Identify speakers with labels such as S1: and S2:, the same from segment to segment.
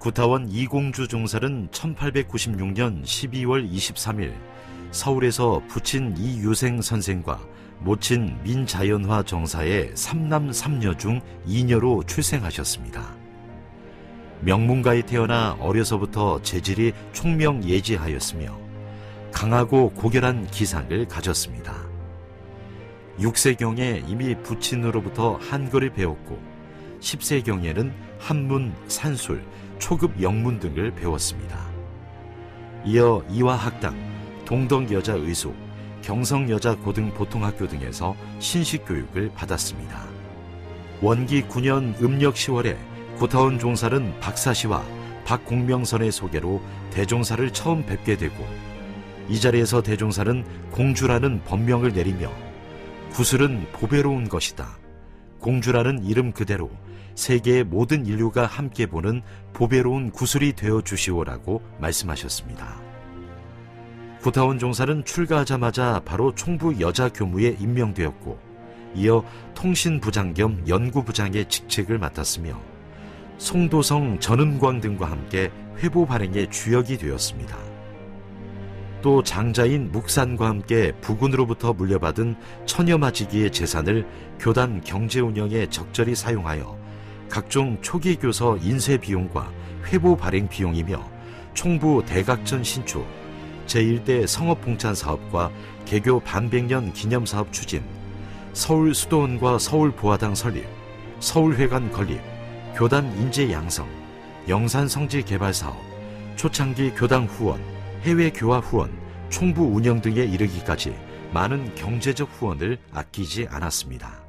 S1: 구타원 이공주 종살은 1896년 12월 23일 서울에서 부친 이유생 선생과 모친 민자연화 정사의 3남 3녀 중 2녀로 출생하셨습니다. 명문가에 태어나 어려서부터 재질이 총명예지하였으며 강하고 고결한 기상을 가졌습니다. 6세경에 이미 부친으로부터 한글을 배웠고 10세경에는 한문, 산술, 초급 영문 등을 배웠습니다. 이어 이화학당, 동덕여자의소, 경성여자고등보통학교 등에서 신식교육을 받았습니다. 원기 9년 음력 10월에 구타원 종살은 박사시와 박공명선의 소개로 대종살을 처음 뵙게 되고 이 자리에서 대종살은 공주라는 법명을 내리며 구슬은 보배로운 것이다. 공주라는 이름 그대로 세계의 모든 인류가 함께 보는 보배로운 구슬이 되어 주시오라고 말씀하셨습니다. 구타원 종살은 출가하자마자 바로 총부 여자교무에 임명되었고 이어 통신부장 겸 연구부장의 직책을 맡았으며 송도성 전은광 등과 함께 회보 발행의 주역이 되었습니다. 또 장자인 묵산과 함께 부군으로부터 물려받은 처녀마지기의 재산을 교단 경제 운영에 적절히 사용하여 각종 초기 교서 인쇄 비용과 회보 발행 비용이며 총부 대각전 신축, 제1대 성업봉찬 사업과 개교 반백년 기념사업 추진, 서울 수도원과 서울보아당 설립, 서울회관 건립, 교단 인재 양성, 영산 성지 개발 사업, 초창기 교당 후원, 해외 교화 후원, 총부 운영 등에 이르기까지 많은 경제적 후원을 아끼지 않았습니다.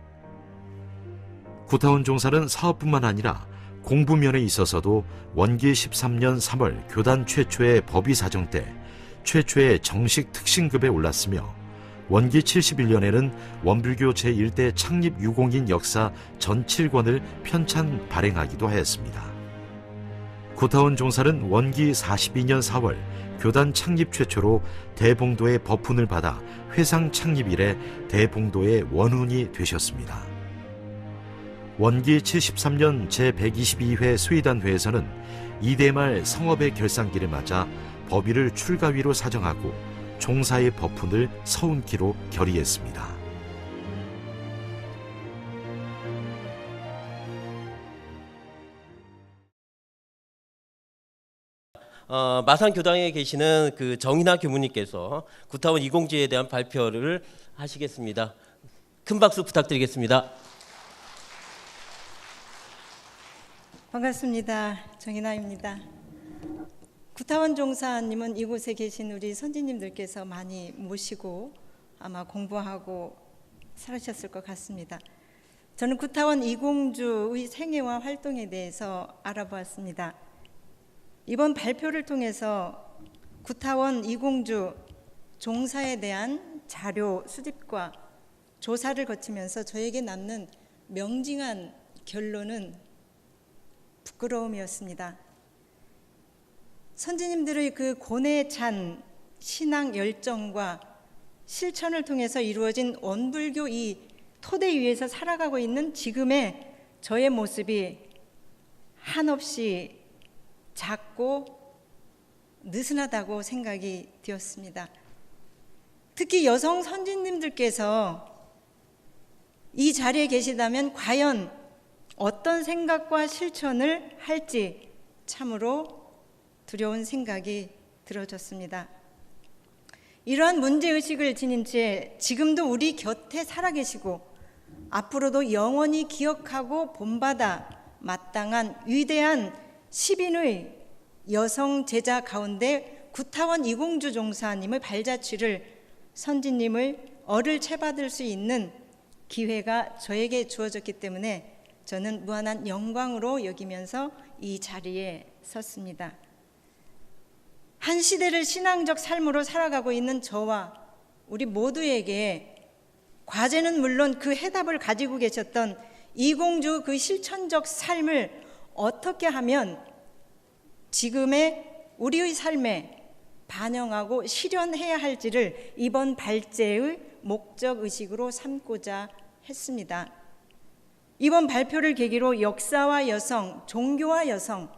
S1: 구타원 종살은 사업뿐만 아니라 공부면에 있어서도 원기 13년 3월 교단 최초의 법의사정 때 최초의 정식 특신급에 올랐으며 원기 71년에는 원불교 제1대 창립 유공인 역사 전 7권을 편찬 발행하기도 하였습니다. 구타원 종살은 원기 42년 4월 교단 창립 최초로 대봉도의 법훈을 받아 회상 창립 이래 대봉도의 원훈이 되셨습니다. 원기 73년 제122회 수의단회에서는 이대말 성업의 결산기를 맞아 법의를 출가위로 사정하고 종사의 법훈을 서운키로 결의했습니다.
S2: 마산교당에 계시는 그 정인하 교무님께서 구타원 이공주에 대한 발표를 하시겠습니다. 큰 박수 부탁드리겠습니다.
S3: 반갑습니다. 정인하입니다. 구타원 종사님은 이곳에 계신 우리 선지님들께서 많이 모시고 아마 공부하고 살으셨을 것 같습니다. 저는 구타원 이공주의 생애와 활동에 대해서 알아보았습니다. 이번 발표를 통해서 구타원 이공주 종사에 대한 자료 수집과 조사를 거치면서 저에게 남는 명징한 결론은 부끄러움이었습니다. 선지님들의 그 고뇌에 찬 신앙 열정과 실천을 통해서 이루어진 원불교 이 토대 위에서 살아가고 있는 지금의 저의 모습이 한없이 작고 느슨하다고 생각이 되었습니다. 특히 여성 선지님들께서 이 자리에 계시다면 과연 어떤 생각과 실천을 할지 참으로 두려운 생각이 들어졌습니다. 이러한 문제의식을 지닌 채 지금도 우리 곁에 살아계시고 앞으로도 영원히 기억하고 본받아 마땅한 위대한 10인의 여성 제자 가운데 구타원 이공주 종사님의 발자취를 선지님을 얼을 채받을 수 있는 기회가 저에게 주어졌기 때문에 저는 무한한 영광으로 여기면서 이 자리에 섰습니다. 한 시대를 신앙적 삶으로 살아가고 있는 저와 우리 모두에게 과제는 물론 그 해답을 가지고 계셨던 이공주 그 실천적 삶을 어떻게 하면 지금의 우리의 삶에 반영하고 실현해야 할지를 이번 발제의 목적의식으로 삼고자 했습니다. 이번 발표를 계기로 역사와 여성, 종교와 여성,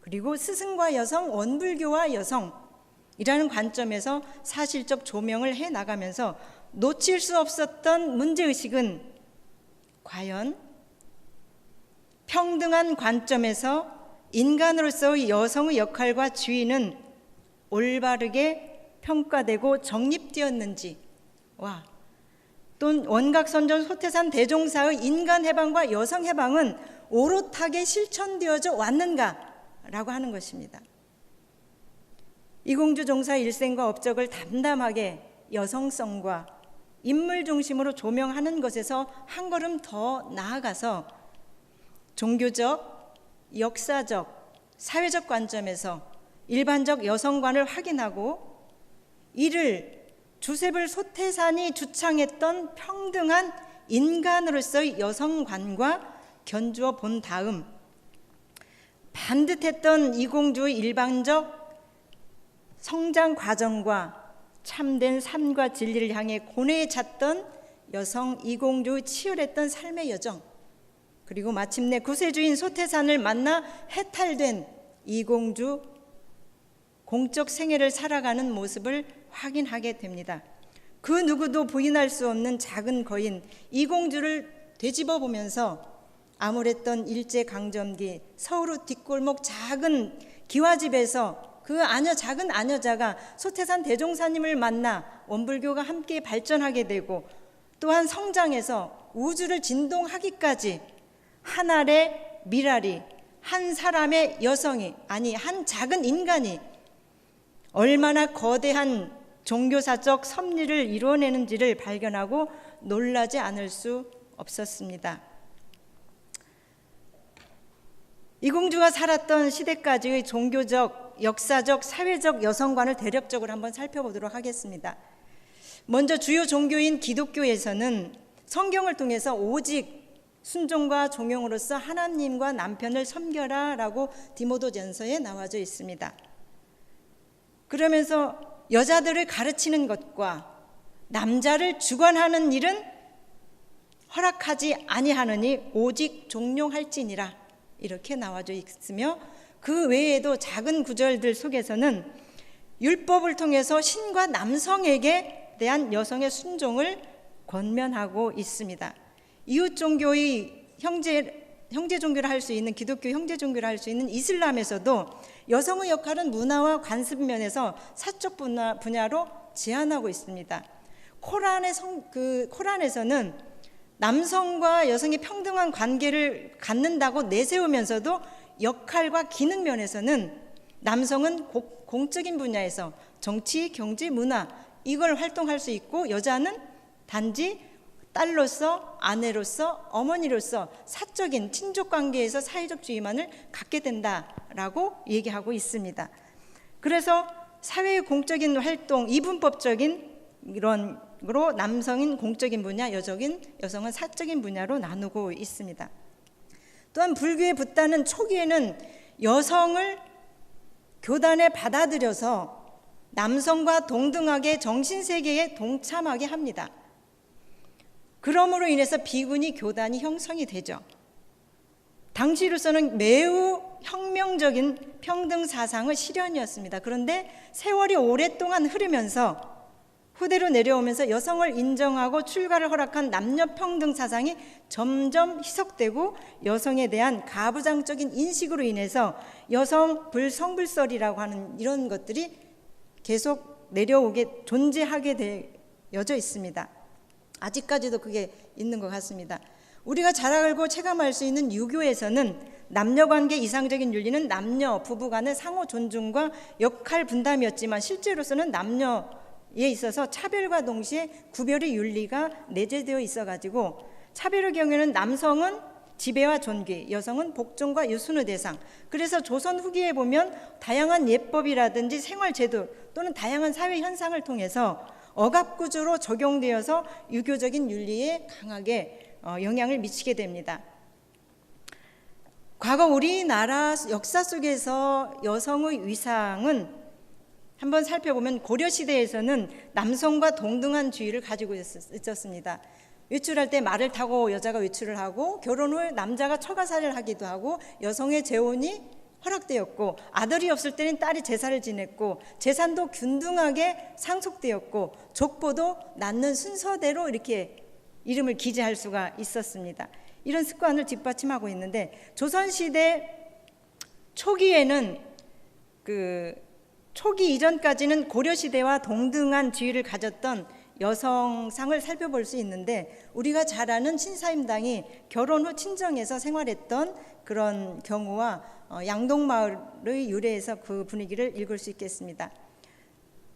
S3: 그리고 스승과 여성, 원불교와 여성이라는 관점에서 사실적 조명을 해 나가면서 놓칠 수 없었던 문제의식은 과연 평등한 관점에서 인간으로서의 여성의 역할과 지위는 올바르게 평가되고 정립되었는지와 또 원각선전 소태산 대종사의 인간해방과 여성해방은 오롯하게 실천되어져 왔는가라고 하는 것입니다. 이공주 종사 일생과 업적을 담담하게 여성성과 인물 중심으로 조명하는 것에서 한 걸음 더 나아가서 종교적, 역사적, 사회적 관점에서 일반적 여성관을 확인하고 이를 주세불 소태산이 주창했던 평등한 인간으로서의 여성관과 견주어 본 다음 반듯했던 이공주의 일반적 성장 과정과 참된 삶과 진리를 향해 고뇌에 찼던 여성 이공주의 치열했던 삶의 여정, 그리고 마침내 구세주인 소태산을 만나 해탈된 이공주 공적 생애를 살아가는 모습을 확인하게 됩니다. 그 누구도 부인할 수 없는 작은 거인 이공주를 되짚어 보면서 암울했던 일제강점기 서울 뒷골목 작은 기와집에서 그 작은 아녀자가 소태산 대종사님을 만나 원불교가 함께 발전하게 되고 또한 성장해서 우주를 진동하기까지 한 알의 미랄이 한 사람의 여성이 한 작은 인간이 얼마나 거대한 종교사적 섭리를 이루어내는지를 발견하고 놀라지 않을 수 없었습니다. 이공주가 살았던 시대까지의 종교적, 역사적, 사회적 여성관을 대략적으로 한번 살펴보도록 하겠습니다. 먼저 주요 종교인 기독교에서는 성경을 통해서 오직 순종과 종용으로서 하나님과 남편을 섬겨라 라고 디모데전서에 나와져 있습니다. 그러면서 여자들을 가르치는 것과 남자를 주관하는 일은 허락하지 아니하느니 오직 종용할지니라 이렇게 나와져 있으며 그 외에도 작은 구절들 속에서는 율법을 통해서 신과 남성에게 대한 여성의 순종을 권면하고 있습니다. 이웃 종교의 형제 종교를 할 수 있는 기독교 형제 종교를 할 수 있는 이슬람에서도 여성의 역할은 문화와 관습 면에서 사적 분야로 제한하고 있습니다. 코란에서는 남성과 여성이 평등한 관계를 갖는다고 내세우면서도 역할과 기능 면에서는 남성은 공적인 분야에서 정치, 경제, 문화 이걸 활동할 수 있고 여자는 단지 딸로서, 아내로서, 어머니로서 사적인 친족 관계에서 사회적 지위만을 갖게 된다라고 얘기하고 있습니다. 그래서 사회의 공적인 활동, 이분법적인 이런 으로 남성인 공적인 분야, 여성은 사적인 분야로 나누고 있습니다. 또한 불교의 붓다는 초기에는 여성을 교단에 받아들여서 남성과 동등하게 정신세계에 동참하게 합니다. 그러므로 인해서 비구니 교단이 형성이 되죠. 당시로서는 매우 혁명적인 평등 사상의 실현이었습니다. 그런데 세월이 오랫동안 흐르면서 후대로 내려오면서 여성을 인정하고 출가를 허락한 남녀평등 사상이 점점 희석되고 여성에 대한 가부장적인 인식으로 인해서 여성 불성불설이라고 하는 이런 것들이 계속 존재하게 되어져 있습니다. 아직까지도 그게 있는 것 같습니다. 우리가 잘 알고 체감할 수 있는 유교에서는 남녀관계 이상적인 윤리는 남녀, 부부 간의 상호 존중과 역할 분담이었지만 실제로서는 남녀에 있어서 차별과 동시에 구별의 윤리가 내재되어 있어가지고 차별의 경우에는 남성은 지배와 존귀, 여성은 복종과 유순의 대상. 그래서 조선 후기에 보면 다양한 예법이라든지 생활제도 또는 다양한 사회 현상을 통해서 억압구조로 적용되어서 유교적인 윤리에 강하게 영향을 미치게 됩니다. 과거 우리나라 역사 속에서 여성의 위상은 한번 살펴보면 고려시대에서는 남성과 동등한 지위를 가지고 있었습니다. 외출할 때 말을 타고 여자가 외출을 하고 결혼 후에 남자가 처가살이를 하기도 하고 여성의 재혼이 허락되었고, 아들이 없을 때는 딸이 제사를 지냈고, 재산도 균등하게 상속되었고, 족보도 낳는 순서대로 이렇게 이름을 기재할 수가 있었습니다. 이런 습관을 뒷받침하고 있는데, 조선시대 초기에는 초기 이전까지는 고려시대와 동등한 지위를 가졌던 여성상을 살펴볼 수 있는데, 우리가 잘 아는 신사임당이 결혼 후 친정에서 생활했던 그런 경우와 양동마을의 유래에서 그 분위기를 읽을 수 있겠습니다.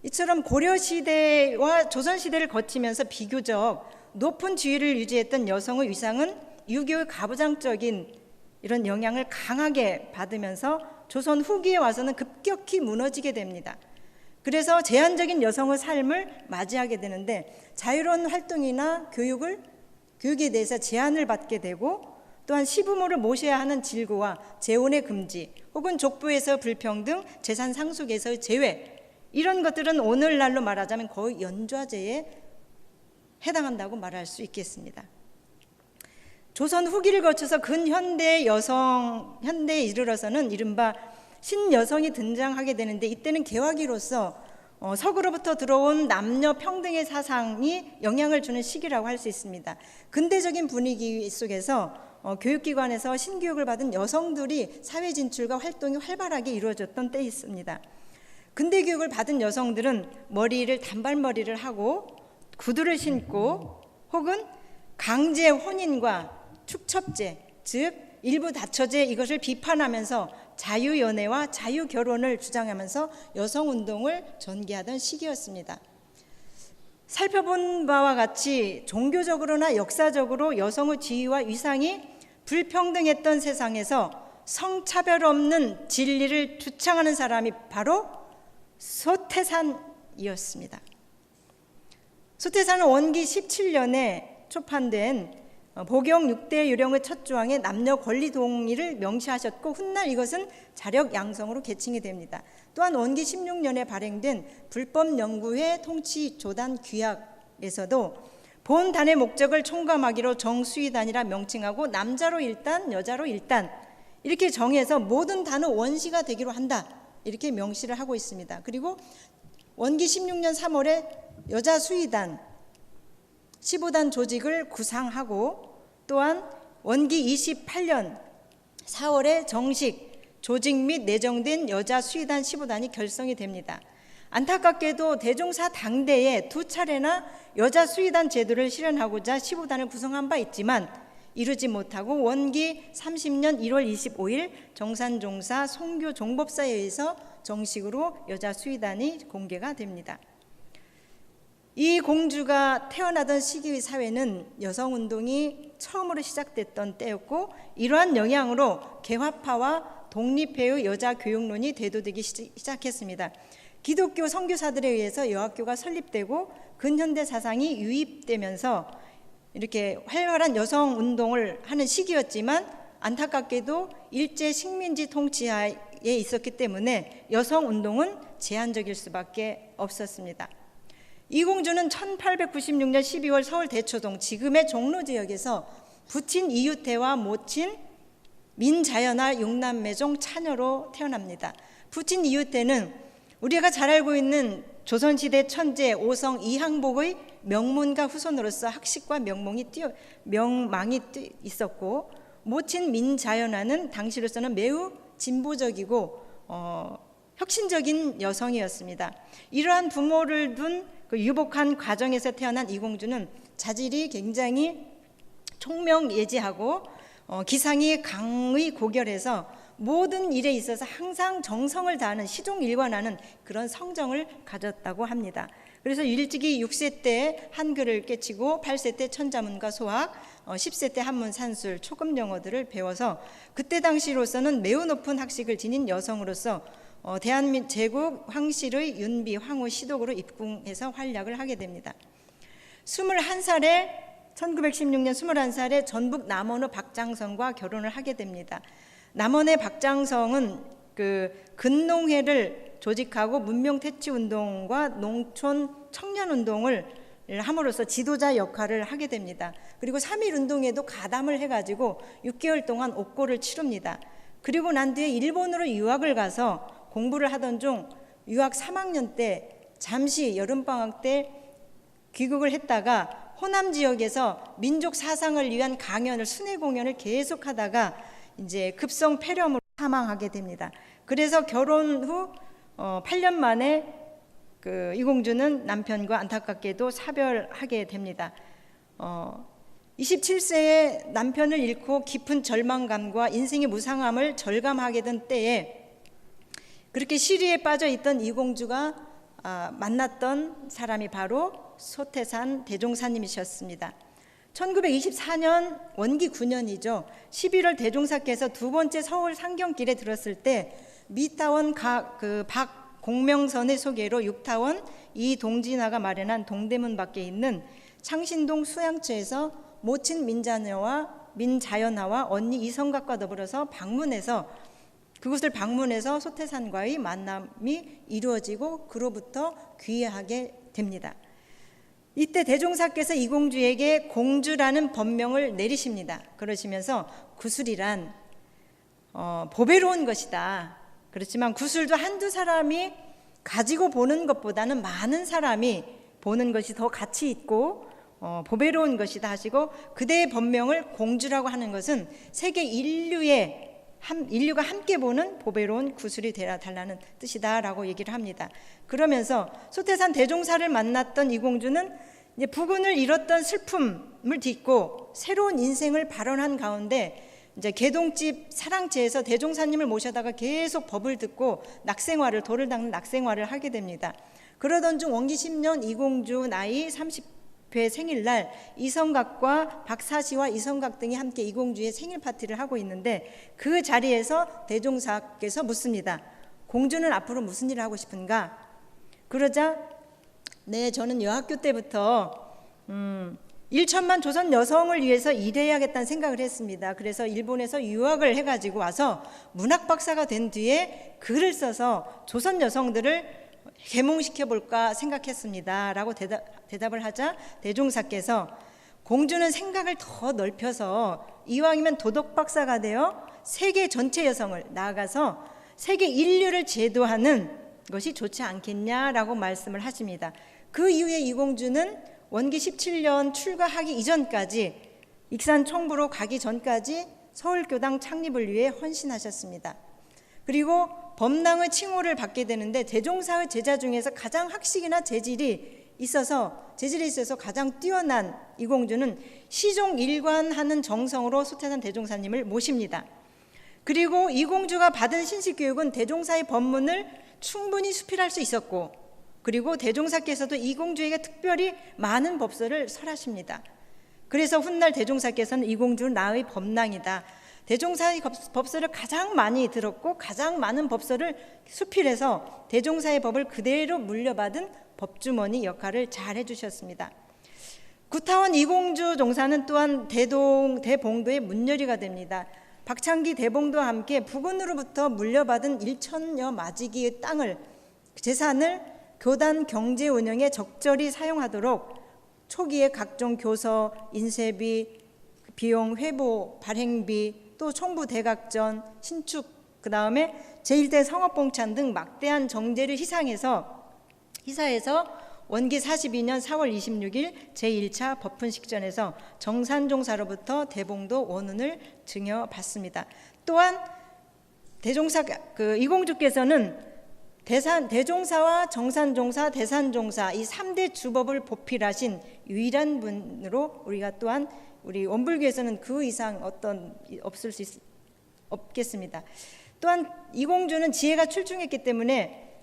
S3: 이처럼 고려시대와 조선시대를 거치면서 비교적 높은 지위를 유지했던 여성의 위상은 유교의 가부장적인 이런 영향을 강하게 받으면서 조선 후기에 와서는 급격히 무너지게 됩니다. 그래서 제한적인 여성의 삶을 맞이하게 되는데, 자유로운 활동이나 교육에 대해서 제한을 받게 되고, 또한 시부모를 모셔야 하는 질고와 재혼의 금지, 혹은 족보에서 불평등, 재산 상속에서의 제외, 이런 것들은 오늘날로 말하자면 거의 연좌제에 해당한다고 말할 수 있겠습니다. 조선 후기를 거쳐서 근현대에 이르러서는 이른바 신여성이 등장하게 되는데, 이때는 개화기로서 서구로부터 들어온 남녀 평등의 사상이 영향을 주는 시기라고 할 수 있습니다. 근대적인 분위기 속에서 교육기관에서 신교육을 받은 여성들이 사회 진출과 활동이 활발하게 이루어졌던 때였습니다. 근대 교육을 받은 여성들은 머리를 단발머리를 하고 구두를 신고, 혹은 강제 혼인과 축첩제, 즉 일부 다처제, 이것을 비판하면서 자유연애와 자유결혼을 주장하면서 여성운동을 전개하던 시기였습니다. 살펴본 바와 같이 종교적으로나 역사적으로 여성의 지위와 위상이 불평등했던 세상에서 성차별 없는 진리를 주창하는 사람이 바로 소태산이었습니다. 소태산은 원기 17년에 초판된 복용 6대 유령의 첫 조항에 남녀 권리 동의를 명시하셨고, 훗날 이것은 자력 양성으로 계칭이 됩니다. 또한 원기 16년에 발행된 불법연구회 통치조단 규약에서도 본단의 목적을 총감하기로 정수의단이라 명칭하고, 남자로 1단, 여자로 1단 이렇게 정해서 모든 단의 원시가 되기로 한다, 이렇게 명시를 하고 있습니다. 그리고 원기 16년 3월에 여자 수의단 15단 조직을 구상하고, 또한 원기 28년 4월에 정식 조직 및 내정된 여자 수의단 15단이 결성이 됩니다. 안타깝게도 대종사 당대에 2차례나 여자 수의단 제도를 실현하고자 15단을 구성한 바 있지만 이루지 못하고, 원기 30년 1월 25일 정산종사 송교 종법사에 의해서 정식으로 여자 수의단이 공개가 됩니다. 이 공주가 태어나던 시기의 사회는 여성운동이 처음으로 시작됐던 때였고, 이러한 영향으로 개화파와 독립회의 여자 교육론이 대두되기 시작했습니다. 기독교 선교사들에 의해서 여학교가 설립되고 근현대 사상이 유입되면서 이렇게 활발한 여성운동을 하는 시기였지만, 안타깝게도 일제 식민지 통치하에 있었기 때문에 여성운동은 제한적일 수밖에 없었습니다. 이 공주는 1896년 12월 서울 대초동, 지금의 종로지역에서 부친 이유태와 모친 민자연아 6남매 차녀로 태어납니다. 부친 이유태는 우리가 잘 알고 있는 조선시대 천재 오성 이항복의 명문가 후손으로서 학식과 명망이 있었고, 모친 민자연아는 당시로서는 매우 진보적이고 혁신적인 여성이었습니다. 이러한 부모를 둔 유복한 가정에서 태어난 이 공주는 자질이 굉장히 총명예지하고 기상이 강의 고결해서 모든 일에 있어서 항상 정성을 다하는, 시종일관하는 그런 성정을 가졌다고 합니다. 그래서 일찍이 6세 때 한글을 깨치고 8세 때 천자문과 소학, 10세 때 한문 산술, 초급 영어들을 배워서 그때 당시로서는 매우 높은 학식을 지닌 여성으로서 대한제국 황실의 윤비 황후 시독으로 입궁해서 활약을 하게 됩니다. 1916년 21살에 전북 남원의 박장성과 결혼을 하게 됩니다. 남원의 박장성은 근농회를 조직하고 문명퇴치운동과 농촌 청년운동을 함으로써 지도자 역할을 하게 됩니다. 그리고 3.1운동에도 가담을 해가지고 6개월 동안 옥고를 치릅니다. 그리고 난 뒤에 일본으로 유학을 가서 공부를 하던 중 유학 3학년 때 잠시 여름방학 때 귀국을 했다가 호남 지역에서 민족 사상을 위한 강연을, 순회 공연을 계속하다가 이제 급성 폐렴으로 사망하게 됩니다. 그래서 결혼 후 8년 만에 이공주는 남편과 안타깝게도 사별하게 됩니다. 27세에 남편을 잃고 깊은 절망감과 인생의 무상함을 절감하게 된 때에 그렇게 시리에 빠져 있던 이공주가 만났던 사람이 바로 소태산 대종사님이셨습니다. 1924년 원기 9년이죠. 11월 대종사께서 두 번째 서울 상경길에 들었을 때 미타원 박공명선의 소개로 육타원 이동진화가 마련한 동대문 밖에 있는 창신동 수양처에서 모친 민자연화와 언니 이성각과 더불어서 그곳을 방문해서 소태산과의 만남이 이루어지고 그로부터 귀화하게 됩니다. 이때 대종사께서 이공주에게 공주라는 법명을 내리십니다. 그러시면서 구술이란 보배로운 것이다. 그렇지만 구술도 한두 사람이 가지고 보는 것보다는 많은 사람이 보는 것이 더 가치 있고 보배로운 것이다 하시고, 그대의 법명을 공주라고 하는 것은 세계 인류가 함께 보는 보배로운 구술이 되어 달라는 뜻이다라고 얘기를 합니다. 그러면서 소태산 대종사를 만났던 이공주는 이제 부군을 잃었던 슬픔을 딛고 새로운 인생을 발언한 가운데 이제 개동집 사랑채에서 대종사님을 모셔다가 계속 법을 듣고 돌을 닦는 낙생활을 하게 됩니다. 그러던 중 원기 10년 이공주 나이 30회 생일날 이성각과 박사시와 이성각 등이 함께 이공주의 생일 파티를 하고 있는데 그 자리에서 대종사께서 묻습니다. 공주는 앞으로 무슨 일을 하고 싶은가? 그러자 저는 여학교 때부터 1천만 조선 여성을 위해서 일해야겠다는 생각을 했습니다. 그래서 일본에서 유학을 해가지고 와서 문학 박사가 된 뒤에 글을 써서 조선 여성들을 계몽시켜 볼까 생각했습니다 라고 대답을 하자 대종사께서 공주는 생각을 더 넓혀서 이왕이면 도덕 박사가 되어 세계 전체 여성을, 나아가서 세계 인류를 제도하는 것이 좋지 않겠냐라고 말씀을 하십니다. 그 이후에 이공주는 원기 17년 출가하기 이전까지, 익산 총부로 가기 전까지 서울교당 창립을 위해 헌신하셨습니다. 그리고 법랑의 칭호를 받게 되는데 대종사의 제자 중에서 가장 학식이나 재질이 있어서 가장 뛰어난 이공주는 시종 일관하는 정성으로 소태산 대종사님을 모십니다. 그리고 이공주가 받은 신식교육은 대종사의 법문을 충분히 수필할 수 있었고, 그리고 대종사께서도 이공주에게 특별히 많은 법서를 설하십니다. 그래서 훗날 대종사께서는 이공주는 나의 법랑이다, 대종사의 법서를 가장 많이 들었고 가장 많은 법서를 수필해서 대종사의 법을 그대로 물려받은 법주머니 역할을 잘 해주셨습니다. 구타원 이공주 종사는 또한 대봉도의 문열이가 됩니다. 박창기 대봉도와 함께 부군으로부터 물려받은 1천여 마지기의 재산을 교단 경제 운영에 적절히 사용하도록 초기에 각종 교서, 인쇄비, 비용 회보, 발행비, 또 총부 대각전, 신축, 그 다음에 제1대 성업봉찬 등 막대한 정제를 희사해서 원기 42년 4월 26일 제1차 법훈식전에서 정산종사로부터 대봉도 원운을 증여받습니다. 또한 이공주께서는 대종사와 정산종사, 대산종사 이 3대 주법을 보필하신 유일한 분으로 우리가 또한 우리 원불교에서는 그 이상 없겠습니다. 또한 이공주는 지혜가 출중했기 때문에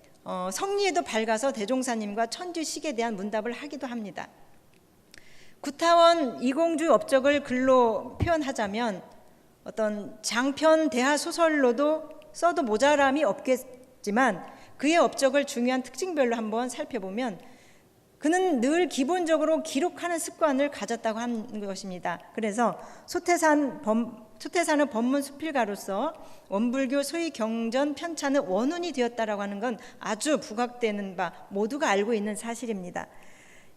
S3: 성리에도 밝아서 대종사님과 천주식에 대한 문답을 하기도 합니다. 구타원 이공주 업적을 글로 표현하자면 어떤 장편 대하 소설로도 써도 모자람이 없겠지만 그의 업적을 중요한 특징별로 한번 살펴보면 그는 늘 기본적으로 기록하는 습관을 가졌다고 하는 것입니다. 그래서 소태산의 법문 수필가로서 원불교 소위 경전 편찬의 원운이 되었다라고 하는 건 아주 부각되는 바 모두가 알고 있는 사실입니다.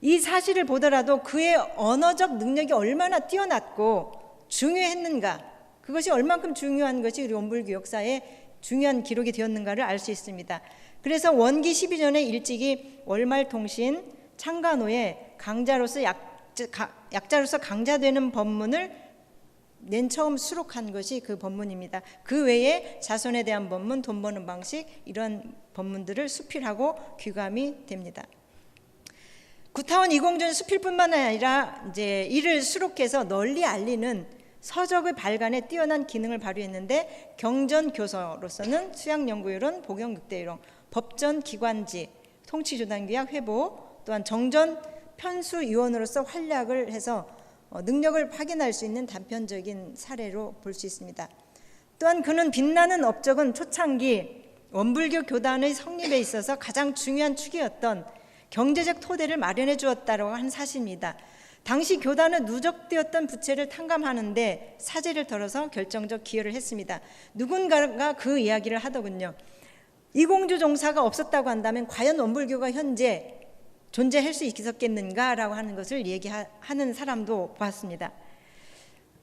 S3: 이 사실을 보더라도 그의 언어적 능력이 얼마나 뛰어났고 중요했는가, 그것이 얼만큼 중요한 것이 우리 원불교 역사에 중요한 기록이 되었는가를 알 수 있습니다. 그래서 원기 12년에 일찍이 월말통신 창간호에 약자로서 강자되는 법문을 맨 처음 수록한 것이 그 법문입니다. 그 외에 자손에 대한 법문, 돈 버는 방식 이런 법문들을 수필하고 귀감이 됩니다. 구타원 이공주는 수필뿐만 아니라 이제 이를 수록해서 널리 알리는 서적의 발간에 뛰어난 기능을 발휘했는데 경전교서로서는 수양연구이론, 복용육대이론, 법전기관지, 통치조단규약 회보, 또한 정전 편수위원으로서 활약을 해서 능력을 확인할 수 있는 단편적인 사례로 볼 수 있습니다. 또한 그는 빛나는 업적은 초창기 원불교 교단의 성립에 있어서 가장 중요한 축이었던 경제적 토대를 마련해 주었다고 하는 사실입니다. 당시 교단은 누적되었던 부채를 탕감하는데 사제를 덜어서 결정적 기여를 했습니다. 누군가가 그 이야기를 하더군요. 이공주 종사가 없었다고 한다면 과연 원불교가 현재 존재할 수 있었겠는가라고 하는 것을 얘기하는 사람도 봤습니다.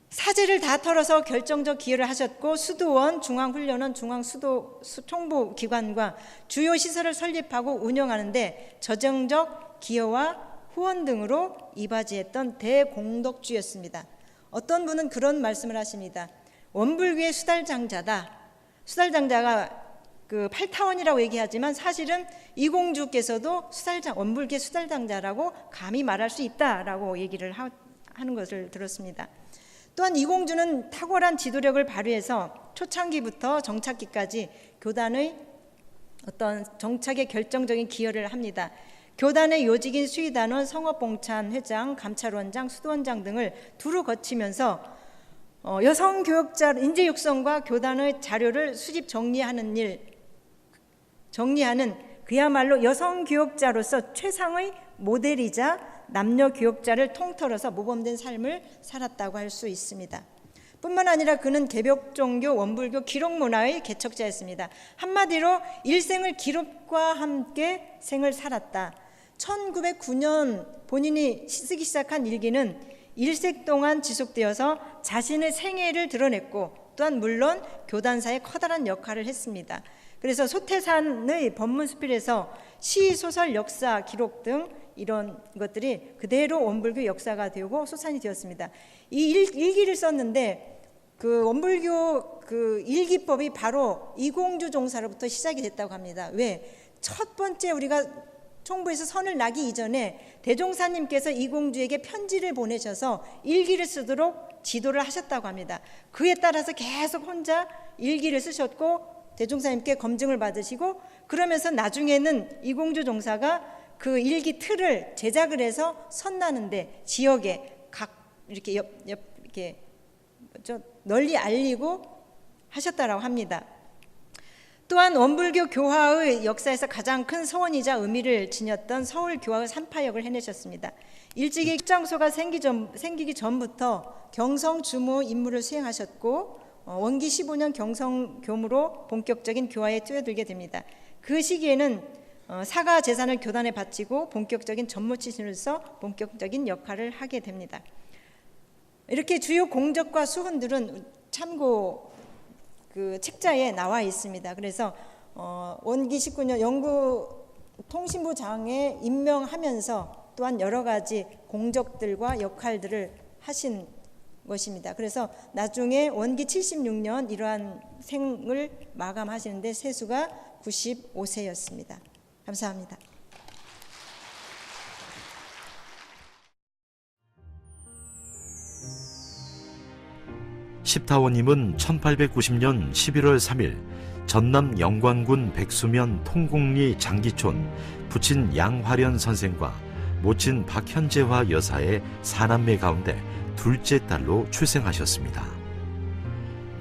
S3: 사제를 다 털어서 결정적 기여를 하셨고 수도원, 중앙훈련원, 중앙수도총부기관과 주요 시설을 설립하고 운영하는데 저정적 기여와 후원 등으로 이바지했던 대공덕주였습니다. 어떤 분은 그런 말씀을 하십니다. 원불교의 수달장자다. 수달장자가 그 팔타원이라고 얘기하지만 사실은 이공주께서도 원불교의 수달장자라고 감히 말할 수 있다라고 얘기를 하는 것을 들었습니다. 또한 이공주는 탁월한 지도력을 발휘해서 초창기부터 정착기까지 교단의 어떤 정착에 결정적인 기여를 합니다. 교단의 요직인 수의단원, 성업봉찬 회장, 감찰원장, 수도원장 등을 두루 거치면서 여성교역자 인재 육성과 교단의 자료를 수집 정리하는 그야말로 여성교역자로서 최상의 모델이자 남녀 교역자를 통틀어서 모범된 삶을 살았다고 할 수 있습니다. 뿐만 아니라 그는 개벽종교 원불교 기록문화의 개척자였습니다. 한마디로 일생을 기록과 함께 생을 살았다. 1909년 본인이 쓰기 시작한 일기는 일생 동안 지속되어서 자신의 생애를 드러냈고 또한 물론 교단사에 커다란 역할을 했습니다. 그래서 소태산의 법문수필에서 시, 소설, 역사, 기록 등 이런 것들이 그대로 원불교 역사가 되고 소산이 되었습니다. 이 일기를 썼는데 그 원불교 그 일기법이 바로 이공주 종사로부터 시작이 됐다고 합니다. 왜? 첫 번째 우리가 총부에서 선을 나기 이전에 대종사님께서 이공주에게 편지를 보내셔서 일기를 쓰도록 지도를 하셨다고 합니다. 그에 따라서 계속 혼자 일기를 쓰셨고 대종사님께 검증을 받으시고 그러면서 나중에는 이공주 종사가 그 일기 틀을 제작을 해서 선나는데 지역에 각 이렇게 이렇게 널리 알리고 하셨다라고 합니다. 또한 원불교 교화의 역사에서 가장 큰 서원이자 의미를 지녔던 서울 교화의 산파역을 해내셨습니다. 일찍이 장소가 생기기 전부터 경성 주무 임무를 수행하셨고 원기 15년 경성 교무로 본격적인 교화에 뛰어들게 됩니다. 그 시기에는 사가 재산을 교단에 바치고 본격적인 전무치신으로서 본격적인 역할을 하게 됩니다. 이렇게 주요 공적과 수훈들은 참고 그 책자에 나와 있습니다. 그래서 원기 19년 영구통신부장에 임명하면서 또한 여러 가지 공적들과 역할들을 하신 것입니다. 그래서 나중에 원기 76년 이러한 생을 마감하시는데 세수가 95세였습니다. 감사합니다.
S1: 십타원님은 1890년 11월 3일 전남 영광군 백수면 통곡리 장기촌 부친 양화련 선생과 모친 박현재화 여사의 4남매 가운데 둘째 딸로 출생하셨습니다.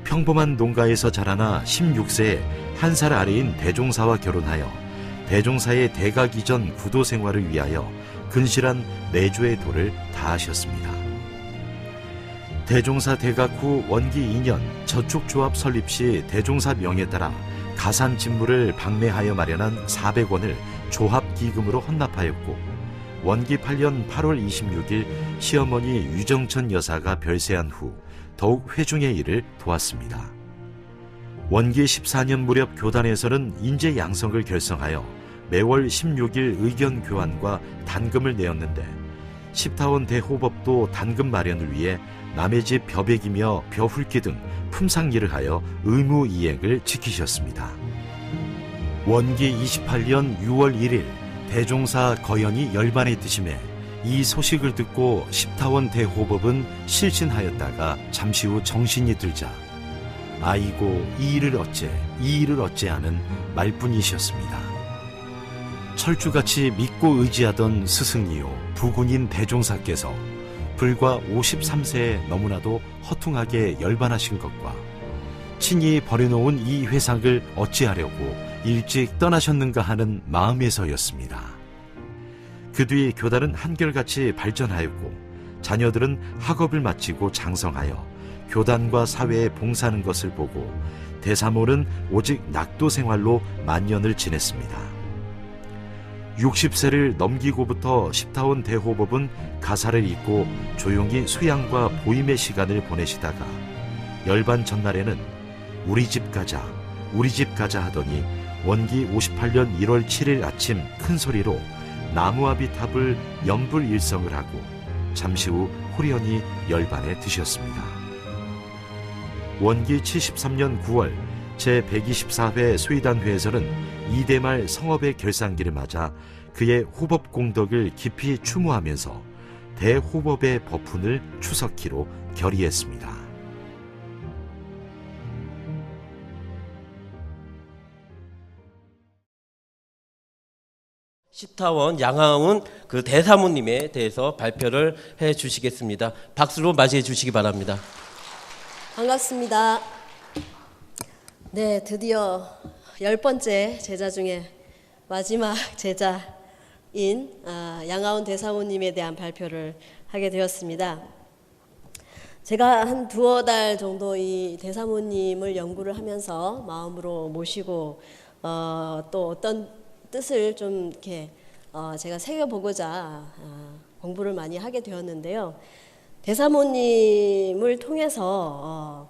S1: 평범한 농가에서 자라나 16세에 1살 아래인 대종사와 결혼하여 대종사의 대각 이전 구도 생활을 위하여 근실한 내조의 도를 다하셨습니다. 대종사 대각 후 원기 2년 저축조합 설립 시 대종사 명에 따라 가산 직무를 방매하여 마련한 400원을 조합기금으로 헌납하였고 원기 8년 8월 26일 시어머니 유정천 여사가 별세한 후 더욱 회중의 일을 도왔습니다. 원기 14년 무렵 교단에서는 인재 양성을 결성하여 매월 16일 의견 교환과 단금을 내었는데 십타원 대호법도 단금 마련을 위해 남의 집 벼베기며 벼훑기 등 품상일을 하여 의무 이행을 지키셨습니다. 원기 28년 6월 1일 대종사 거연이 열반에 드심에 이 소식을 듣고 십타원 대호법은 실신하였다가 잠시 후 정신이 들자 아이고 이 일을 어째 하는 말뿐이셨습니다. 철주같이 믿고 의지하던 스승이요 부군인 대종사께서 불과 53세에 너무나도 허퉁하게 열반하신 것과 친히 버려놓은 이 회상을 어찌하려고 일찍 떠나셨는가 하는 마음에서였습니다. 그 뒤 교단은 한결같이 발전하였고 자녀들은 학업을 마치고 장성하여 교단과 사회에 봉사하는 것을 보고 대사모는 오직 낙도 생활로 만년을 지냈습니다. 60세를 넘기고부터 십타원 대호법은 가사를 읽고 조용히 수양과 보임의 시간을 보내시다가 열반 전날에는 우리 집 가자 하더니 원기 58년 1월 7일 아침 큰 소리로 나무아비탑을 연불일성을 하고 잠시 후 후련히 열반에 드셨습니다. 원기 73년 9월 제124회 소위단회에서는 이대말 성업의 결산기를 맞아 그의 호법 공덕을 깊이 추모하면서 대호법의 법훈을 추석기로 결의했습니다.
S2: 십타원 양하운 그 대사모님에 대해서 발표를 해 주시겠습니다. 박수로 맞이해 주시기 바랍니다.
S4: 반갑습니다. 네, 드디어 10번째 제자 중에 마지막 제자인 양하운 대사모님에 대한 발표를 하게 되었습니다. 제가 한 두어 달 정도 이 대사모님을 연구를 하면서 마음으로 모시고 또 어떤 뜻을 좀 이렇게 제가 새겨보고자 공부를 많이 하게 되었는데요. 대사모님을 통해서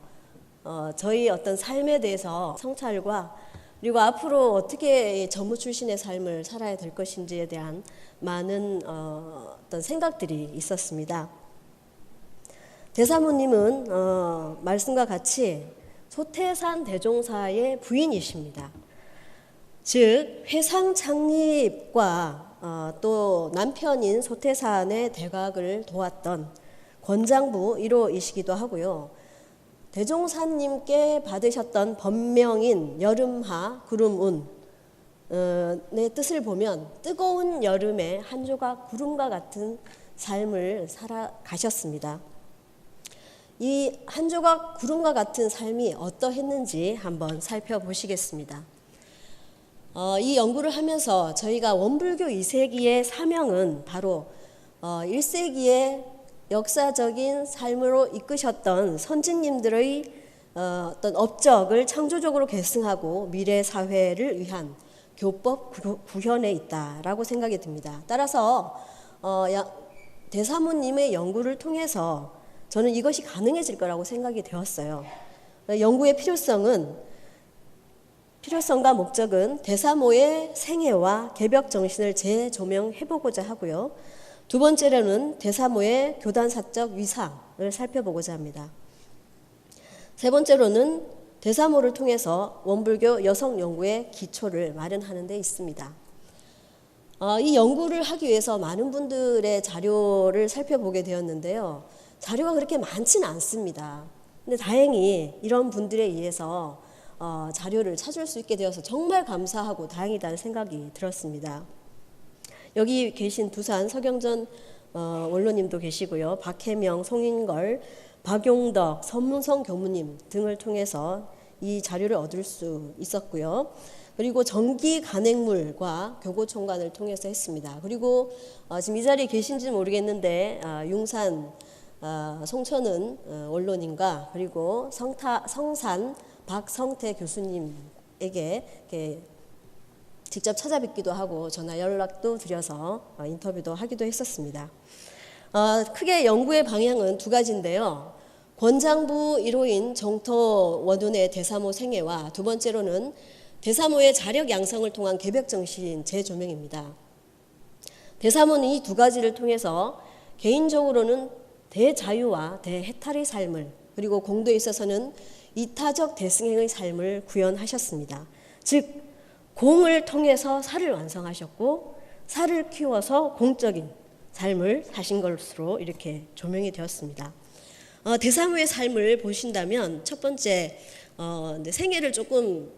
S4: 저희 어떤 삶에 대해서 성찰과 그리고 앞으로 어떻게 전무 출신의 삶을 살아야 될 것인지에 대한 많은 어떤 생각들이 있었습니다. 대사모님은 말씀과 같이 소태산 대종사의 부인이십니다. 즉 회상 창립과 또 남편인 소태산의 대각을 도왔던 권장부 1호이시기도 하고요. 대종사님께 받으셨던 법명인 여름하 구름운의 뜻을 보면 뜨거운 여름에 한 조각 구름과 같은 삶을 살아가셨습니다. 이 한 조각 구름과 같은 삶이 어떠했는지 한번 살펴보시겠습니다. 이 연구를 하면서 저희가 원불교 2세기의 사명은 바로 1세기의 역사적인 삶으로 이끄셨던 선진님들의 어떤 업적을 창조적으로 계승하고 미래 사회를 위한 교법 구현에 있다라고 생각이 듭니다. 따라서 대사모님의 연구를 통해서 저는 이것이 가능해질 거라고 생각이 되었어요. 연구의 필요성과 목적은 대사모의 생애와 개벽 정신을 재조명해보고자 하고요. 두 번째로는 대사모의 교단사적 위상을 살펴보고자 합니다. 세 번째로는 대사모를 통해서 원불교 여성 연구의 기초를 마련하는 데 있습니다. 이 연구를 하기 위해서 많은 분들의 자료를 살펴보게 되었는데요. 자료가 그렇게 많지는 않습니다. 근데 다행히 이런 분들에 의해서 자료를 찾을 수 있게 되어서 정말 감사하고 다행이다는 생각이 들었습니다. 여기 계신 두산 서경전 원로님도 계시고요. 박혜명, 송인걸, 박용덕, 선문성 교무님 등을 통해서 이 자료를 얻을 수 있었고요. 그리고 정기 간행물과 교고총관을 통해서 했습니다. 그리고 지금 이 자리에 계신지 모르겠는데 융산 송천은 원로님과 그리고 성산 박성태 교수님에게 직접 찾아뵙기도 하고 전화 연락도 드려서 인터뷰도 하기도 했었습니다. 크게 연구의 방향은 두 가지인데요. 권장부 1호인 정토 원운의 대사모 생애와 두 번째로는 대사모의 자력 양성을 통한 개벽정신 재조명입니다. 대사모는 이 두 가지를 통해서 개인적으로는 대자유와 대해탈의 삶을, 그리고 공도에 있어서는 이타적 대승행의 삶을 구현하셨습니다. 즉 공을 통해서 사를 완성하셨고 사를 키워서 공적인 삶을 사신 것으로 이렇게 조명이 되었습니다. 대사모의 삶을 보신다면 첫 번째 생애를 조금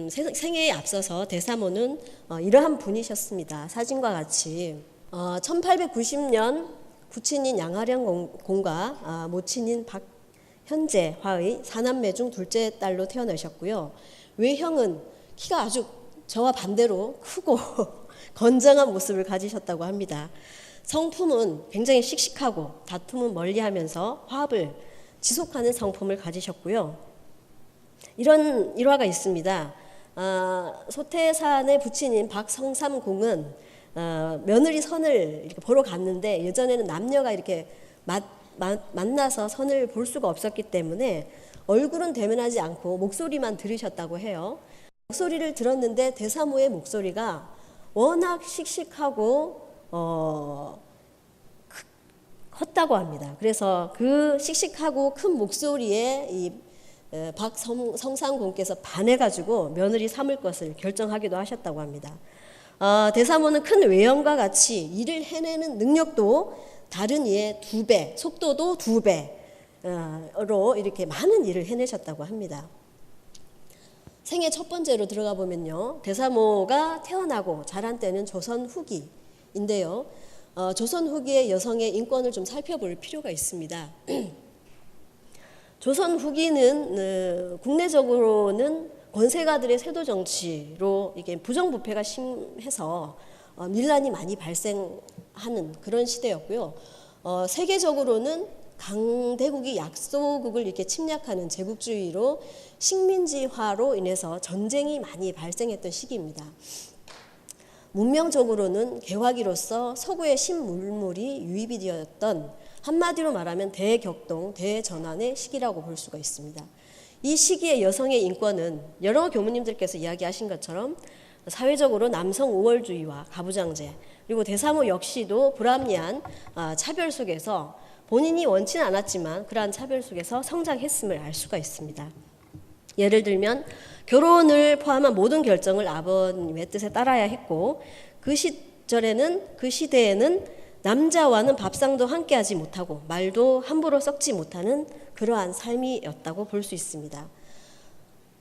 S4: 생애에 앞서서 대사모는 이러한 분이셨습니다. 사진과 같이 1890년 부친인 양하령 공과 모친인 박현재화의 4남매 중 둘째 딸로 태어나셨고요. 외형은 키가 아주 저와 반대로 크고 건장한 모습을 가지셨다고 합니다. 성품은 굉장히 씩씩하고 다툼은 멀리하면서 화합을 지속하는 성품을 가지셨고요. 이런 일화가 있습니다. 소태산의 부친인 박성삼공은 며느리 선을 이렇게 보러 갔는데 예전에는 남녀가 이렇게 만나서 선을 볼 수가 없었기 때문에 얼굴은 대면하지 않고 목소리만 들으셨다고 해요. 목소리를 들었는데 대사모의 목소리가 워낙 씩씩하고 컸다고 합니다. 그래서 그 씩씩하고 큰 목소리에 이 박성상공께서 반해가지고 며느리 삼을 것을 결정하기도 하셨다고 합니다. 대사모는 큰 외형과 같이 일을 해내는 능력도 다른 이의 2배, 속도도 2배로 이렇게 많은 일을 해내셨다고 합니다. 생애 첫 번째로 들어가 보면요, 대사모가 태어나고 자란 때는 조선 후기인데요. 조선 후기의 여성의 인권을 좀 살펴볼 필요가 있습니다. 조선 후기는 국내적으로는 권세가들의 세도 정치로 이게 부정부패가 심해서 밀란이 많이 발생하는 그런 시대였고요. 세계적으로는 강대국이 약소국을 이렇게 침략하는 제국주의로 식민지화로 인해서 전쟁이 많이 발생했던 시기입니다. 문명적으로는 개화기로서 서구의 신물물이 유입이 되었던, 한마디로 말하면 대격동, 대전환의 시기라고 볼 수가 있습니다. 이 시기의 여성의 인권은 여러 교무님들께서 이야기하신 것처럼 사회적으로 남성 우월주의와 가부장제, 그리고 대사모 역시도 불합리한 차별 속에서 본인이 원치는 않았지만 그러한 차별 속에서 성장했음을 알 수가 있습니다. 예를 들면 결혼을 포함한 모든 결정을 아버님의 뜻에 따라야 했고, 그 시대에는 남자와는 밥상도 함께하지 못하고 말도 함부로 섞지 못하는 그러한 삶이었다고 볼 수 있습니다.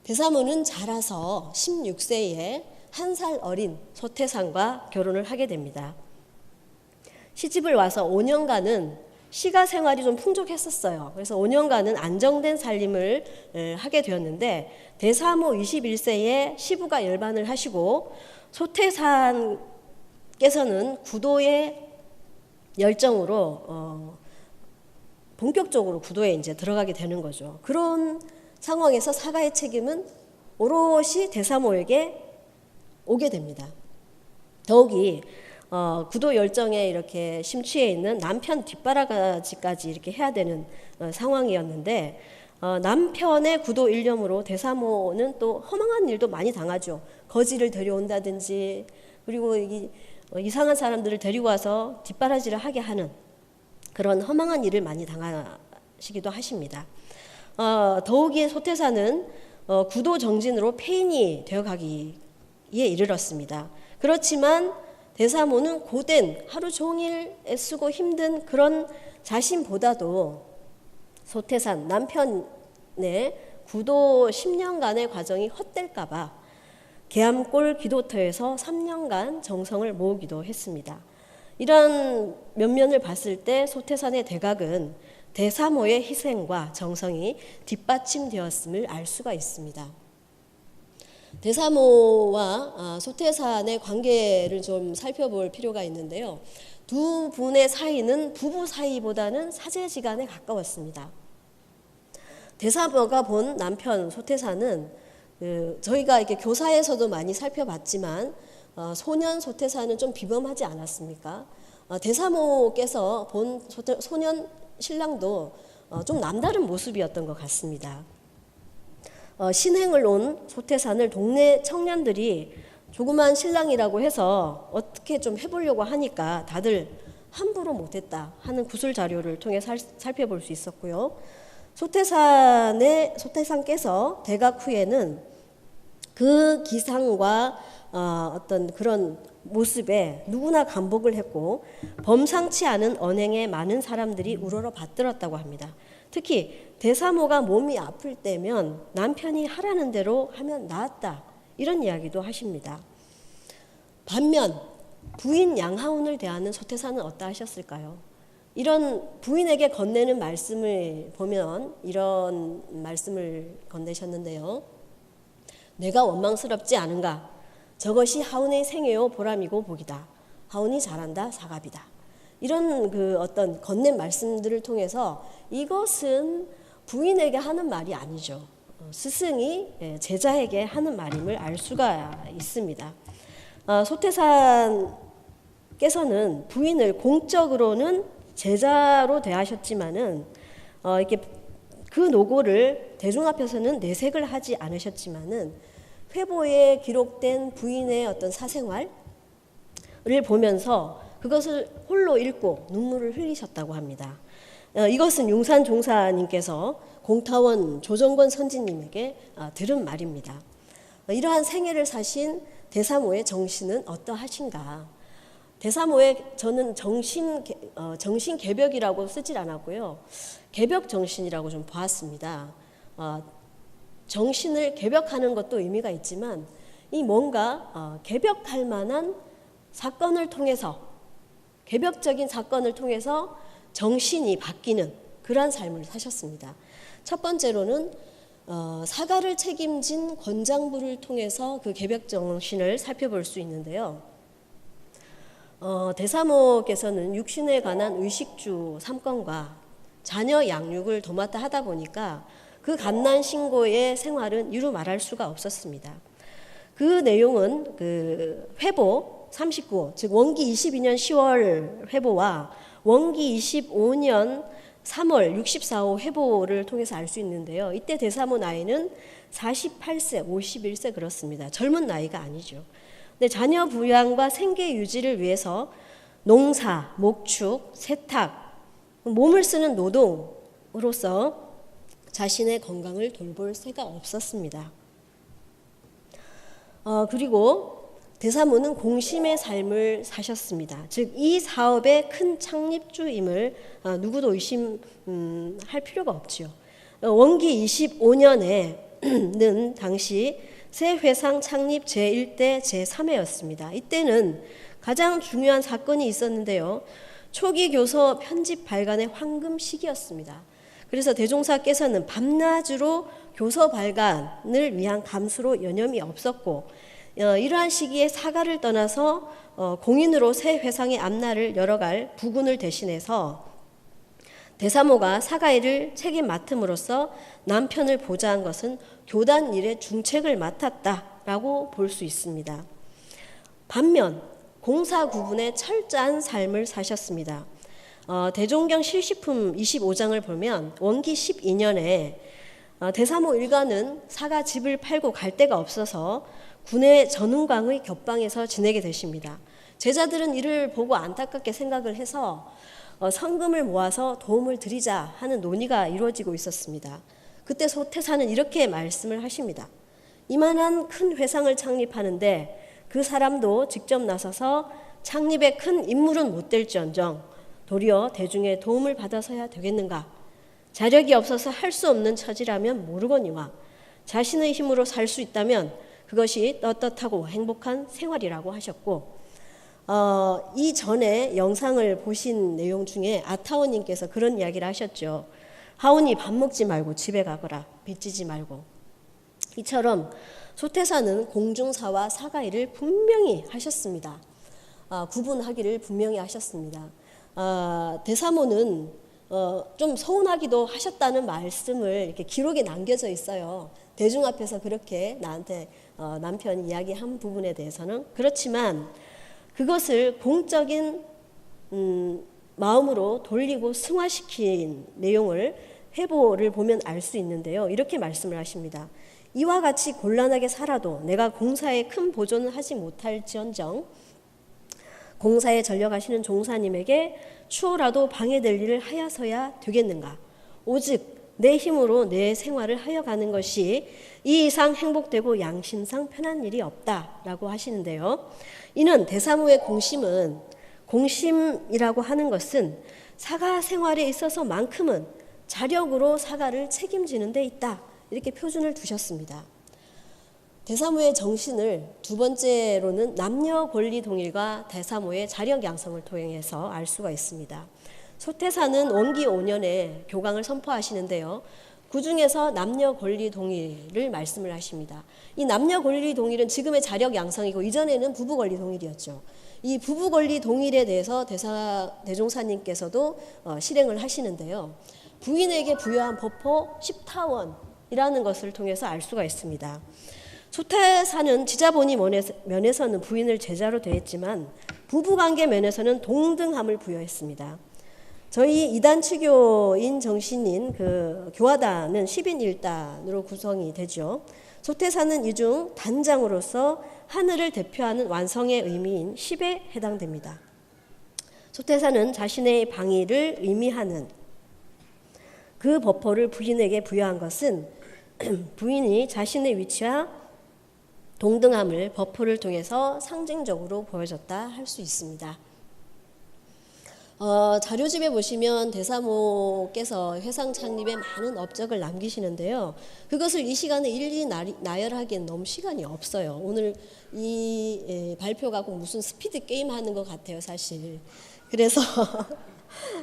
S4: 대사모는 자라서 16세에 1살 어린 소태산과 결혼을 하게 됩니다. 시집을 와서 5년간은 시가 생활이 좀 풍족했었어요. 그래서 5년간은 안정된 살림을 하게 되었는데 대사모 21세에 시부가 열반을 하시고 소태산께서는 구도의 열정으로 본격적으로 구도에 이제 들어가게 되는 거죠. 그런 상황에서 사가의 책임은 오롯이 대사모에게 오게 됩니다. 더욱이 구도 열정에 이렇게 심취해 있는 남편 뒷바라지까지 이렇게 해야 되는 상황이었는데 남편의 구도 일념으로 대사모는 또 허망한 일도 많이 당하죠. 거지를 데려온다든지, 그리고 이상한 사람들을 데리고 와서 뒷바라지를 하게 하는 그런 허망한 일을 많이 당하시기도 하십니다. 더욱이 소태사는 구도 정진으로 폐인이 되어가기에 이르렀습니다. 그렇지만 대사모는 고된 하루 종일 애쓰고 힘든 그런 자신보다도 소태산 남편의 구도 10년간의 과정이 헛될까 봐 계암골 기도터에서 3년간 정성을 모으기도 했습니다. 이런 면면을 봤을 때 소태산의 대각은 대사모의 희생과 정성이 뒷받침되었음을 알 수가 있습니다. 대사모와 소태산의 관계를 좀 살펴볼 필요가 있는데요. 두 분의 사이는 부부 사이보다는 사제지간에 가까웠습니다. 대사모가 본 남편 소태산은 저희가 이렇게 교사에서도 많이 살펴봤지만 소년 소태사는 좀 비범하지 않았습니까? 대사모께서 본 소년 신랑도 좀 남다른 모습이었던 것 같습니다. 신행을 온 소태산을 동네 청년들이 조그만 신랑이라고 해서 어떻게 좀 해보려고 하니까 다들 함부로 못했다 하는 구술 자료를 통해 살펴볼 수 있었고요. 소태산께서 대각 후에는 그 기상과 어떤 그런 모습에 누구나 감복을 했고 범상치 않은 언행에 많은 사람들이 우러러 받들었다고 합니다. 특히 대사모가 몸이 아플 때면 남편이 하라는 대로 하면 나았다 이런 이야기도 하십니다. 반면 부인 양하운을 대하는 소태사는 어떠하셨을까요? 이런 부인에게 건네는 말씀을 보면 이런 말씀을 건네셨는데요. 내가 원망스럽지 않은가? 저것이 하운의 생애요 보람이고 복이다. 하운이 잘한다 사갑이다. 이런 그 어떤 건넨 말씀들을 통해서 이것은 부인에게 하는 말이 아니죠. 스승이 제자에게 하는 말임을 알 수가 있습니다. 소태산께서는 부인을 공적으로는 제자로 대하셨지만은 이렇게 그 노고를 대중 앞에서는 내색을 하지 않으셨지만은 회보에 기록된 부인의 어떤 사생활을 보면서 그것을 홀로 읽고 눈물을 흘리셨다고 합니다. 이것은 용산 종사님께서 공타원 조정권 선지님에게 들은 말입니다. 이러한 생애를 사신 대사모의 정신은 어떠하신가? 대사모의 저는 정신 개벽이라고 쓰질 않았고요. 개벽 정신이라고 좀 보았습니다. 정신을 개벽하는 것도 의미가 있지만 이 뭔가 개벽할 만한 사건을 통해서 개벽적인 사건을 통해서 정신이 바뀌는 그러한 삶을 사셨습니다. 첫 번째로는 사가를 책임진 권장부를 통해서 그 개벽 정신을 살펴볼 수 있는데요. 대사모께서는 육신에 관한 의식주 3건과 자녀 양육을 도맡아 하다 보니까 그 갓난 신고의 생활은 이루 말할 수가 없었습니다. 그 내용은 그 회보 39호, 즉 원기 22년 10월 회보와 원기 25년 3월 64호 회보를 통해서 알 수 있는데요. 이때 대사모 나이는 48세, 51세 그렇습니다. 젊은 나이가 아니죠. 근데 자녀 부양과 생계 유지를 위해서 농사, 목축, 세탁, 몸을 쓰는 노동으로서 자신의 건강을 돌볼 새가 없었습니다. 그리고 대사모는 공심의 삶을 사셨습니다. 즉 이 사업의 큰 창립주임을 누구도 의심할 필요가 없지요. 원기 25년에는 당시 새 회상 창립 제1대 제3회였습니다. 이때는 가장 중요한 사건이 있었는데요. 초기 교서 편집 발간의 황금 시기였습니다. 그래서 대종사께서는 밤낮으로 교서 발간을 위한 감수로 여념이 없었고 이러한 시기에 사가를 떠나서 공인으로 새 회상의 앞날을 열어갈 부군을 대신해서 대사모가 사가일을 책임 맡음으로써 남편을 보좌한 것은 교단 일의 중책을 맡았다라고 볼 수 있습니다. 반면 공사 구분의 철저한 삶을 사셨습니다. 대종경 실시품 25장을 보면 원기 12년에 대사모 일가는 사가 집을 팔고 갈 데가 없어서 군의 전운광의 겹방에서 지내게 되십니다. 제자들은 이를 보고 안타깝게 생각을 해서 성금을 모아서 도움을 드리자 하는 논의가 이루어지고 있었습니다. 그때 소태사는 이렇게 말씀을 하십니다. 이만한 큰 회상을 창립하는데 그 사람도 직접 나서서 창립에 큰 인물은 못 될지언정 도리어 대중의 도움을 받아서야 되겠는가? 자력이 없어서 할 수 없는 처지라면 모르거니와 자신의 힘으로 살 수 있다면 그것이 떳떳하고 행복한 생활이라고 하셨고 이전에 영상을 보신 내용 중에 아타오님께서 그런 이야기를 하셨죠. 하온이 밥 먹지 말고 집에 가거라. 빚지지 말고. 이처럼 소태사는 공중사와 사가일을 분명히 하셨습니다. 구분하기를 분명히 하셨습니다. 대사모는 좀 서운하기도 하셨다는 말씀을 이렇게 기록에 남겨져 있어요. 대중 앞에서 그렇게 나한테 남편이 이야기한 부분에 대해서는. 그렇지만 그것을 공적인 마음으로 돌리고 승화시킨 내용을 해보를 보면 알 수 있는데요. 이렇게 말씀을 하십니다. 이와 같이 곤란하게 살아도 내가 공사에 큰 보존을 하지 못할지언정 공사에 전력하시는 종사님에게 추호라도 방해될 일을 하여서야 되겠는가. 오직 내 힘으로 내 생활을 하여가는 것이 이 이상 행복되고 양심상 편한 일이 없다라고 하시는데요. 이는 대사모의 공심이라고 하는 것은 사가 생활에 있어서만큼은 자력으로 사가를 책임지는 데 있다. 이렇게 표준을 두셨습니다. 대사모의 정신을 두 번째로는 남녀 권리 동일과 대사모의 자력 양성을 통해서 알 수가 있습니다. 소태사는 원기 5년에 교강을 선포하시는데요. 그 중에서 남녀 권리 동일을 말씀을 하십니다. 이 남녀 권리 동일은 지금의 자력 양성이고 이전에는 부부 권리 동일이었죠. 이 부부 권리 동일에 대해서 대종사님께서도 실행을 하시는데요. 부인에게 부여한 법호 10타원이라는 것을 통해서 알 수가 있습니다. 소태사는 지자본이 면에서는 부인을 제자로 대했지만 부부관계 면에서는 동등함을 부여했습니다. 저희 이단치교인 정신인 그 교화단은 10인 1단으로 구성이 되죠. 소태사는 이 중 단장으로서 하늘을 대표하는 완성의 의미인 10에 해당됩니다. 소태사는 자신의 방위를 의미하는 그 법호를 부인에게 부여한 것은 부인이 자신의 위치와 동등함을 법호를 통해서 상징적으로 보여줬다 할 수 있습니다. 자료집에 보시면 대사모께서 회상 창립에 많은 업적을 남기시는데요. 그것을 이 시간에 일일이 나열하기엔 너무 시간이 없어요. 오늘 이 발표가 꼭 무슨 스피드 게임 하는 것 같아요, 사실. 그래서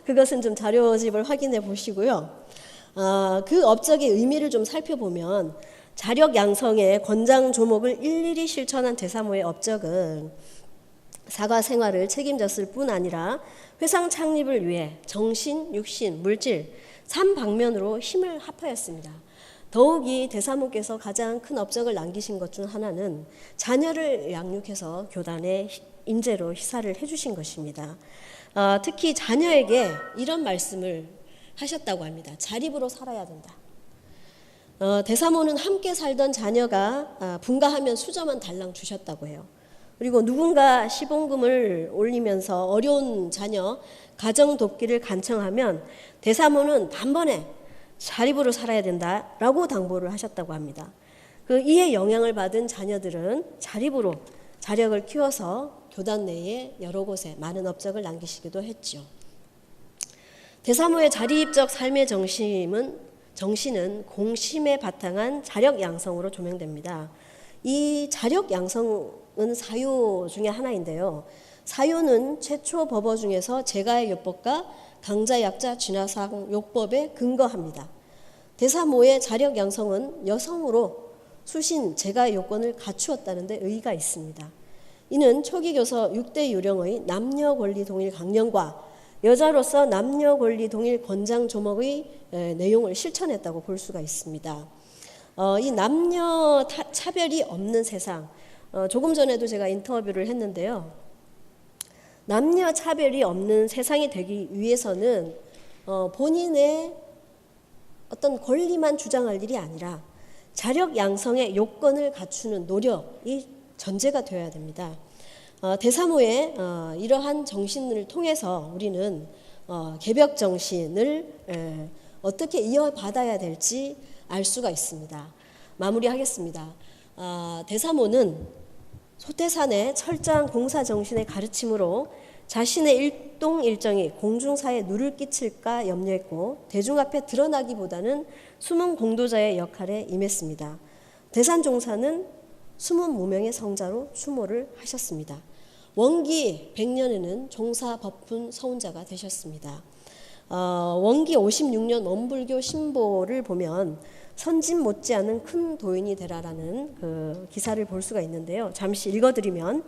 S4: 그것은 좀 자료집을 확인해 보시고요. 그 업적의 의미를 좀 살펴보면 자력 양성의 권장 조목을 일일이 실천한 대사모의 업적은 사가 생활을 책임졌을 뿐 아니라 회상 창립을 위해 정신, 육신, 물질 3방면으로 힘을 합하였습니다. 더욱이 대사모께서 가장 큰 업적을 남기신 것 중 하나는 자녀를 양육해서 교단의 인재로 희사를 해주신 것입니다. 특히 자녀에게 이런 말씀을 하셨다고 합니다. 자립으로 살아야 된다. 대사모는 함께 살던 자녀가 분가하면 수저만 달랑 주셨다고 해요. 그리고 누군가 시봉금을 올리면서 어려운 자녀 가정 돕기를 간청하면 대사모는 단번에 자립으로 살아야 된다라고 당부를 하셨다고 합니다. 이에 영향을 받은 자녀들은 자립으로 자력을 키워서 교단 내에 여러 곳에 많은 업적을 남기시기도 했죠. 대사모의 자립적 삶의 정신은 공심에 바탕한 자력 양성으로 조명됩니다. 이 자력 양성은 사유 중에 하나인데요. 사유는 최초 법어 중에서 제가의 요법과 강자약자 진화상 요법에 근거합니다. 대사모의 자력 양성은 여성으로 수신 제가의 요건을 갖추었다는 데 의의가 있습니다. 이는 초기 교서 6대 유령의 남녀 권리 동일 강령과 여자로서 남녀 권리 동일 권장 조목의 내용을 실천했다고 볼 수가 있습니다. 이 남녀 차별이 없는 세상, 조금 전에도 제가 인터뷰를 했는데요. 남녀 차별이 없는 세상이 되기 위해서는 본인의 어떤 권리만 주장할 일이 아니라 자력 양성의 요건을 갖추는 노력이 전제가 되어야 됩니다. 대사모의 이러한 정신을 통해서 우리는 개벽 정신을 어떻게 이어받아야 될지 알 수가 있습니다. 마무리하겠습니다. 대사모는 소태산의 철저한 공사 정신의 가르침으로 자신의 일동일정이 공중사에 누를 끼칠까 염려했고 대중 앞에 드러나기보다는 숨은 공도자의 역할에 임했습니다. 대산종사는 숨은 무명의 성자로 추모를 하셨습니다. 원기 100년에는 종사 법훈 서훈자가 되셨습니다. 원기 56년 원불교 신보를 보면 선진 못지않은 큰 도인이 되라라는 그 기사를 볼 수가 있는데요. 잠시 읽어드리면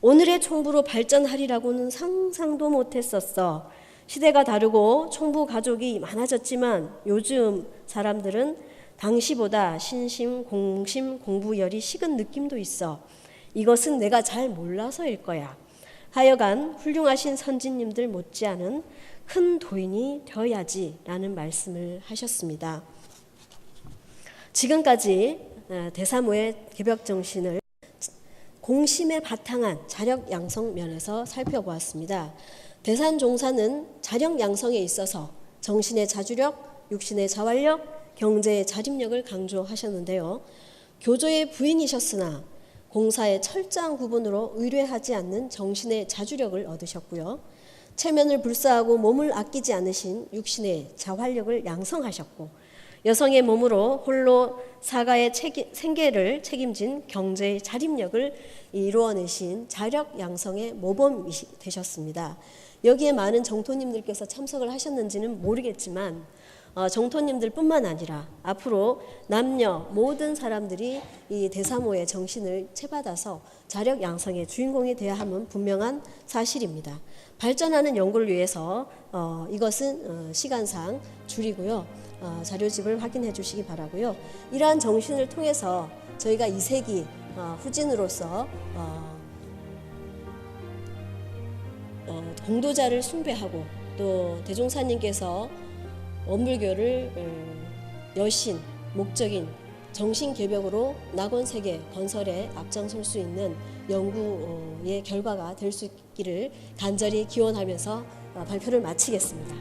S4: 오늘의 총부로 발전하리라고는 상상도 못했었어. 시대가 다르고 총부 가족이 많아졌지만 요즘 사람들은 당시보다 신심, 공심, 공부열이 식은 느낌도 있어. 이것은 내가 잘 몰라서일 거야. 하여간 훌륭하신 선진님들 못지않은 큰 도인이 되어야지라는 말씀을 하셨습니다. 지금까지 대사모의 개벽 정신을 공심에 바탕한 자력 양성 면에서 살펴보았습니다. 대산종사는 자력 양성에 있어서 정신의 자주력, 육신의 자활력, 경제의 자립력을 강조하셨는데요. 교조의 부인이셨으나 공사의 철저한 구분으로 의뢰하지 않는 정신의 자주력을 얻으셨고요. 체면을 불사하고 몸을 아끼지 않으신 육신의 자활력을 양성하셨고, 여성의 몸으로 홀로 사가의 생계를 책임진 경제의 자립력을 이루어내신 자력 양성의 모범이 되셨습니다. 여기에 많은 정토님들께서 참석을 하셨는지는 모르겠지만 정토님들뿐만 아니라 앞으로 남녀 모든 사람들이 이 대사모의 정신을 채받아서 자력 양성의 주인공이 되어야 함은 분명한 사실입니다. 발전하는 연구를 위해서 이것은 시간상 줄이고요. 자료집을 확인해 주시기 바라고요. 이러한 정신을 통해서 저희가 2세기 후진으로서 공도자를 숭배하고 또 대종사님께서 원불교를 여신, 목적인 정신개벽으로 낙원세계 건설에 앞장설 수 있는 연구의 결과가 될 수 있기를 간절히 기원하면서 발표를 마치겠습니다.